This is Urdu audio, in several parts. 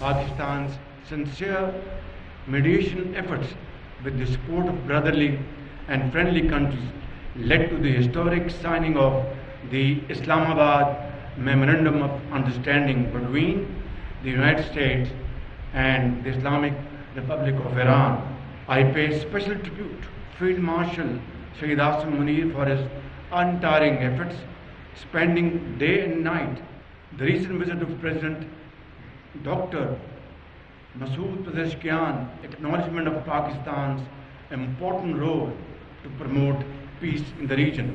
Pakistan's sincere mediation efforts with the support of brotherly and friendly countries led to the historic signing of the Islamabad Memorandum of Understanding between the United States and the Islamic Republic of Iran. I pay special tribute to Field Marshal Sayyid Asim Munir for his untiring efforts, spending day and night. The recent visit of President Dr. Masood Pezeshkian, acknowledgement of Pakistan's important role to promote peace in the region.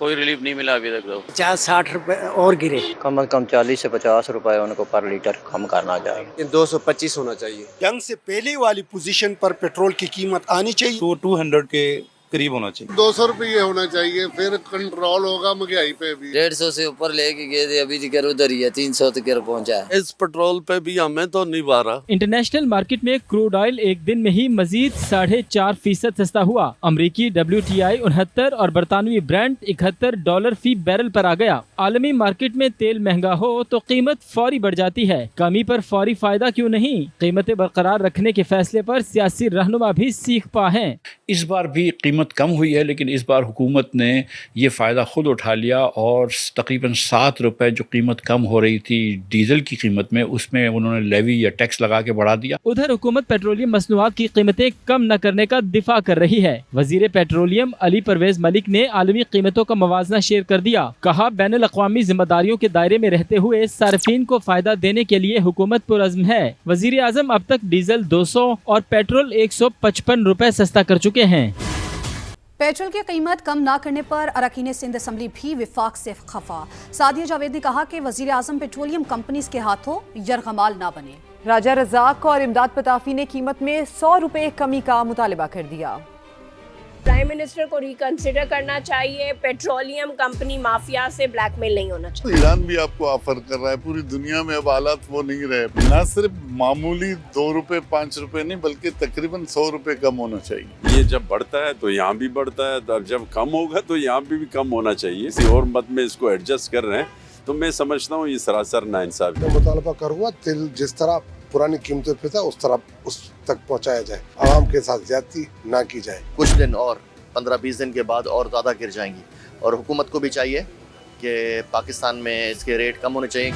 کوئی ریلیف نہیں ملا ابھی تک تو 50-60 روپے اور گرے. کم از کم 40 سے 50 روپے ان کو پر لیٹر کم کرنا چاہیے. 225 ہونا چاہیے. جنگ سے پہلے والی پوزیشن پر پیٹرول کی قیمت آنی چاہیے. 200 کے قریب ہونا چاہیے. 200 روپے ہونا چاہیے, پھر کنٹرول ہوگا مہنگائی پہ بھی. 150 سے اوپر لے کے گئے تھے, ابھی ذکر ادھر ہی ہے 300 تک پہنچا ہے. اس پیٹرول پہ بھی ہمیں تو نہیں پا رہا. انٹرنیشنل مارکیٹ میں کروڈ آئل ایک دن میں ہی مزید 4.5% سستا ہوا. امریکی WTI 69 اور برطانوی برینٹ $71 فی بیرل پر آ گیا. عالمی مارکیٹ میں تیل مہنگا ہو تو قیمت فوری بڑھ جاتی ہے. کمی پر فوری فائدہ کیوں نہیں؟ قیمتیں برقرار رکھنے کے فیصلے پر سیاسی رہنما بھی سیکھ پا ہیں. اس بار بھی قیمت کم ہوئی ہے, لیکن اس بار حکومت نے یہ فائدہ خود اٹھا لیا اور تقریباً 7 روپے جو قیمت کم ہو رہی تھی ڈیزل کی قیمت میں, اس میں انہوں نے لیوی یا ٹیکس لگا کے بڑھا دیا. ادھر حکومت پیٹرولیم مصنوعات کی قیمتیں کم نہ کرنے کا دفاع کر رہی ہے. وزیر پیٹرولیم علی پرویز ملک نے عالمی قیمتوں کا موازنہ شیئر کر دیا. کہا بین الاقوامی ذمہ داریوں کے دائرے میں رہتے ہوئے صارفین کو فائدہ دینے کے لیے حکومت پرعزم ہے. وزیر اعظم اب تک ڈیزل 200 اور پیٹرول 155 روپے سستا کر چکے ہیں. پیٹرول کی قیمت کم نہ کرنے پر اراکین سندھ اسمبلی بھی وفاق سے خفا. سعدیہ جاوید نے کہا کہ وزیر اعظم پیٹرولیم کمپنیز کے ہاتھوں یرغمال نہ بنے. راجہ رزاق اور امداد پتافی نے قیمت میں 100 روپے کمی کا مطالبہ کر دیا. پرائم منسٹر کو ریکنسیڈر کرنا چاہیے. پیٹرولیم کمپنی مافیا سے بلیک میل نہیں ہونا چاہیے. ایران بھی آپ کو آفر کر رہا ہے, پوری دنیا میں اب حالات وہ نہیں رہے. نہ صرف معمولی 2 روپے 5 روپے نہیں, بلکہ تقریباً 100 روپے کم ہونا چاہیے. یہ جب بڑھتا ہے تو یہاں بھی بڑھتا ہے, اور جب کم ہوگا تو یہاں بھی کم ہونا چاہیے. کسی اور مت میں اس کو ایڈجسٹ کر رہے ہیں تو میں سمجھتا ہوں یہ سراسر ناانصافی ہے. مطالبہ کروں تیل جس طرح پرانی قیمتوں پہ تھا اس طرح اس تک پہنچایا جائے, عوام کے ساتھ زیادتی نہ کی جائے. کچھ دن اور 15-20 دن کے بعد اور زیادہ گر جائیں گی, اور حکومت کو بھی چاہیے کہ پاکستان میں اس کے ریٹ کم ہونے چاہیے.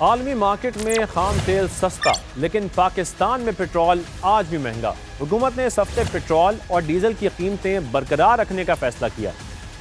عالمی مارکیٹ میں خام تیل سستا, لیکن پاکستان میں پیٹرول آج بھی مہنگا. حکومت نے اس ہفتے پیٹرول اور ڈیزل کی قیمتیں برقرار رکھنے کا فیصلہ کیا.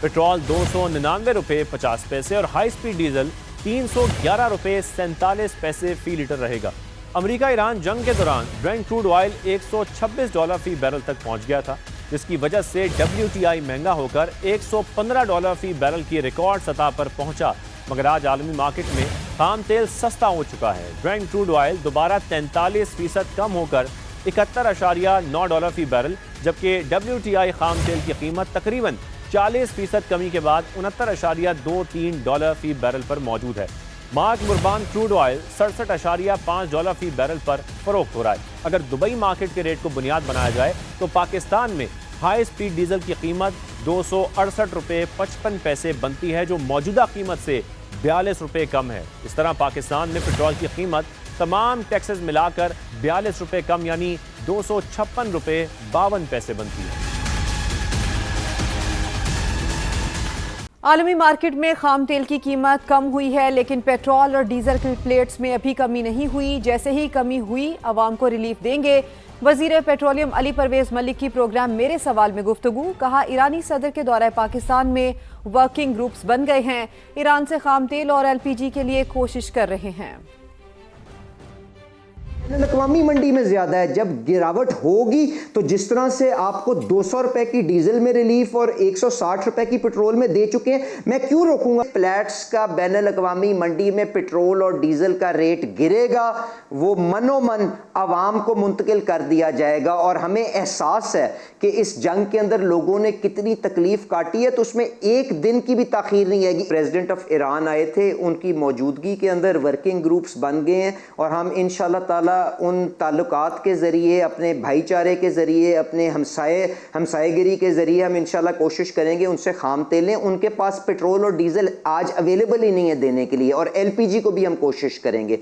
پیٹرول 299 روپے 50 پیسے اور ہائی سپیڈ ڈیزل 311 روپے 47 پیسے فی لیٹر رہے گا. امریکہ ایران جنگ کے دوران برینٹ کروڈ آئل $126 فی بیرل تک پہنچ گیا تھا, جس کی وجہ سے WTI مہنگا ہو کر $115 فی بیرل کی ریکارڈ سطح پر پہنچا. مگر آج عالمی مارکیٹ میں خام تیل سستا ہو چکا ہے. برینٹ کروڈ آئل دوبارہ 43% کم ہو کر $71.9 فی بیرل, جبکہ WTI خام تیل کی قیمت تقریباً 40% کمی کے بعد $69.23 فی بیرل پر موجود ہے. مارک مربان کروڈ آئل $67.5 فی بیرل پر فروخت ہو رہا ہے. اگر دبئی مارکیٹ کے ریٹ کو بنیاد بنایا جائے تو پاکستان میں ہائی سپیڈ ڈیزل کی قیمت $268 روپے 55 پیسے بنتی ہے, جو موجودہ قیمت سے $42 روپے کم ہے. اس طرح پاکستان میں پیٹرول کی قیمت تمام ٹیکسز ملا کر $42 روپے کم یعنی $256 روپے 52 پیسے بنتی ہے. عالمی مارکیٹ میں خام تیل کی قیمت کم ہوئی ہے, لیکن پیٹرول اور ڈیزل کی پلیٹس میں ابھی کمی نہیں ہوئی. جیسے ہی کمی ہوئی عوام کو ریلیف دیں گے. وزیر پیٹرولیم علی پرویز ملک کی پروگرام میرے سوال میں گفتگو. کہا ایرانی صدر کے دورہ پاکستان میں ورکنگ گروپس بن گئے ہیں, ایران سے خام تیل اور LPG کے لیے کوشش کر رہے ہیں. اقوامی منڈی میں زیادہ ہے. جب گراوٹ ہوگی تو جس طرح سے آپ کو 200 روپے کی ڈیزل میں ریلیف اور 160 روپے کی پیٹرول میں دے چکے ہیں, میں کیوں روکوں گا؟ پلیٹس کا بین الاقوامی منڈی میں پیٹرول اور ڈیزل کا ریٹ گرے گا, وہ منو من عوام کو منتقل کر دیا جائے گا. اور ہمیں احساس ہے کہ اس جنگ کے اندر لوگوں نے کتنی تکلیف کاٹی ہے, تو اس میں ایک دن کی بھی تاخیر نہیں آئے گی. پریزیڈنٹ آف ایران آئے تھے, ان کی موجودگی کے اندر ورکنگ گروپس بن گئے ہیں, اور ہم انشاءاللہ تعالی ان تعلقات کے ذریعے, اپنے بھائی چارے کے ذریعے, اپنے ہمسائے گری کے ذریعے ہم انشاءاللہ کوشش کریں گے ان سے خام تیل لیں. ان کے پاس پیٹرول اور ڈیزل آج اویلیبل ہی نہیں ہے دینے کے لیے, اور LPG کو بھی ہم کوشش کریں گے.